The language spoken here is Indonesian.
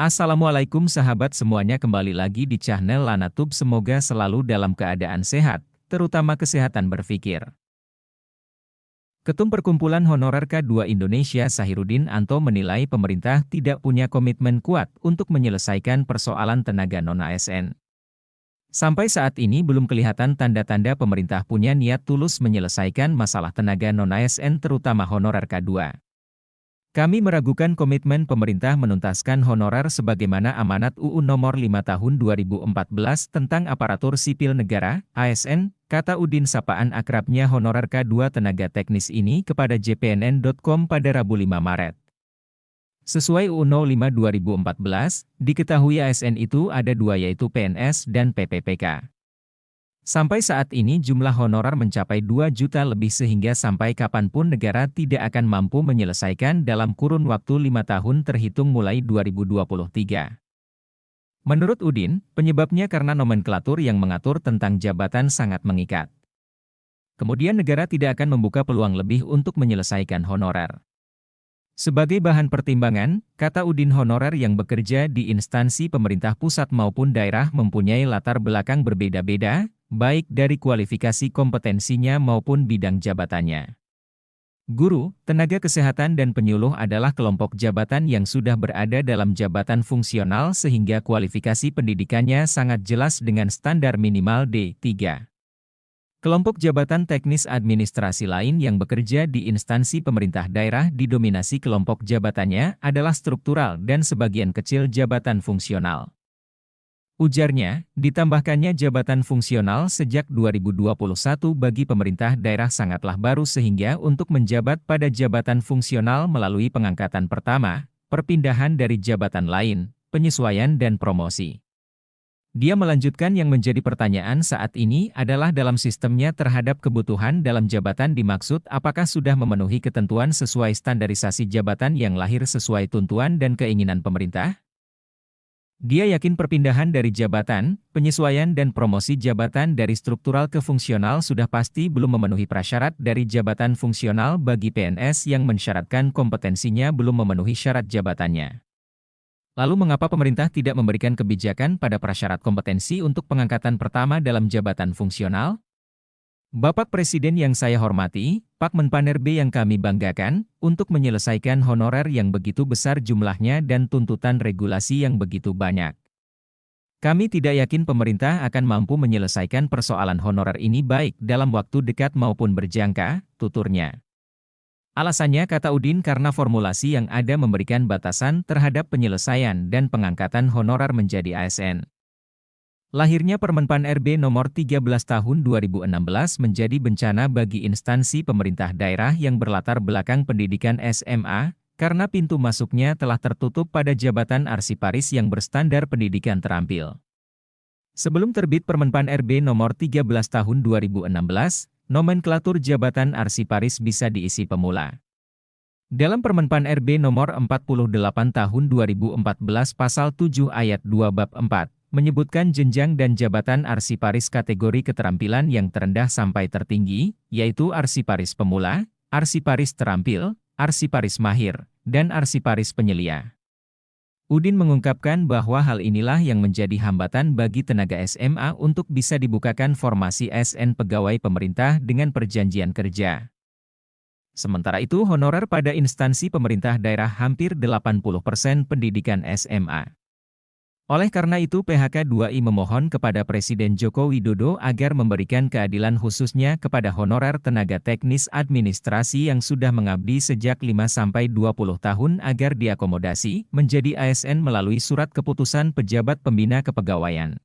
Assalamualaikum sahabat semuanya, kembali lagi di channel Lanatub. Semoga selalu dalam keadaan sehat, terutama kesehatan berpikir. Ketum Perkumpulan Honorer K2 Indonesia Sahiruddin Anto menilai pemerintah tidak punya komitmen kuat untuk menyelesaikan persoalan tenaga non-ASN. Sampai saat ini belum kelihatan tanda-tanda pemerintah punya niat tulus menyelesaikan masalah tenaga non-ASN terutama honorer K2. Kami meragukan komitmen pemerintah menuntaskan honorer sebagaimana amanat UU Nomor 5 Tahun 2014 tentang Aparatur Sipil Negara, ASN, kata Udin sapaan akrabnya honorer K2 tenaga teknis ini kepada jpnn.com pada Rabu 5 Maret. Sesuai UU No. 5 2014, diketahui ASN itu ada dua, yaitu PNS dan PPPK. Sampai saat ini jumlah honorer mencapai 2 juta lebih sehingga sampai kapanpun negara tidak akan mampu menyelesaikan dalam kurun waktu 5 tahun terhitung mulai 2023. Menurut Udin, penyebabnya karena nomenklatur yang mengatur tentang jabatan sangat mengikat. Kemudian negara tidak akan membuka peluang lebih untuk menyelesaikan honorer. Sebagai bahan pertimbangan, kata Udin, honorer yang bekerja di instansi pemerintah pusat maupun daerah mempunyai latar belakang berbeda-beda, baik dari kualifikasi kompetensinya maupun bidang jabatannya. Guru, tenaga kesehatan dan penyuluh adalah kelompok jabatan yang sudah berada dalam jabatan fungsional sehingga kualifikasi pendidikannya sangat jelas dengan standar minimal D3. Kelompok jabatan teknis administrasi lain yang bekerja di instansi pemerintah daerah didominasi kelompok jabatannya adalah struktural dan sebagian kecil jabatan fungsional. Ujarnya, ditambahkannya jabatan fungsional sejak 2021 bagi pemerintah daerah sangatlah baru sehingga untuk menjabat pada jabatan fungsional melalui pengangkatan pertama, perpindahan dari jabatan lain, penyesuaian dan promosi. Dia melanjutkan yang menjadi pertanyaan saat ini adalah dalam sistemnya terhadap kebutuhan dalam jabatan dimaksud apakah sudah memenuhi ketentuan sesuai standarisasi jabatan yang lahir sesuai tuntutan dan keinginan pemerintah? Dia yakin perpindahan dari jabatan, penyesuaian dan promosi jabatan dari struktural ke fungsional sudah pasti belum memenuhi prasyarat dari jabatan fungsional bagi PNS yang mensyaratkan kompetensinya belum memenuhi syarat jabatannya. Lalu mengapa pemerintah tidak memberikan kebijakan pada prasyarat kompetensi untuk pengangkatan pertama dalam jabatan fungsional? Bapak Presiden yang saya hormati, Pak Menpan RB yang kami banggakan, untuk menyelesaikan honorer yang begitu besar jumlahnya dan tuntutan regulasi yang begitu banyak. Kami tidak yakin pemerintah akan mampu menyelesaikan persoalan honorer ini baik dalam waktu dekat maupun berjangka, tuturnya. Alasannya, kata Udin, karena formulasi yang ada memberikan batasan terhadap penyelesaian dan pengangkatan honorer menjadi ASN. Lahirnya Permenpan RB Nomor 13 Tahun 2016 menjadi bencana bagi instansi pemerintah daerah yang berlatar belakang pendidikan SMA, karena pintu masuknya telah tertutup pada jabatan arsiparis yang berstandar pendidikan terampil. Sebelum terbit Permenpan RB Nomor 13 Tahun 2016, nomenklatur jabatan arsiparis bisa diisi pemula. Dalam Permenpan RB Nomor 48 Tahun 2014 Pasal 7 Ayat 2 Bab 4, menyebutkan jenjang dan jabatan arsiparis kategori keterampilan yang terendah sampai tertinggi, yaitu arsiparis pemula, arsiparis terampil, arsiparis mahir, dan arsiparis penyelia. Udin mengungkapkan bahwa hal inilah yang menjadi hambatan bagi tenaga SMA untuk bisa dibukakan formasi ASN pegawai pemerintah dengan perjanjian kerja. Sementara itu honorer pada instansi pemerintah daerah hampir 80% pendidikan SMA. Oleh karena itu PHK2I memohon kepada Presiden Joko Widodo agar memberikan keadilan khususnya kepada honorer tenaga teknis administrasi yang sudah mengabdi sejak 5-20 tahun agar diakomodasi menjadi ASN melalui surat keputusan pejabat pembina kepegawaian.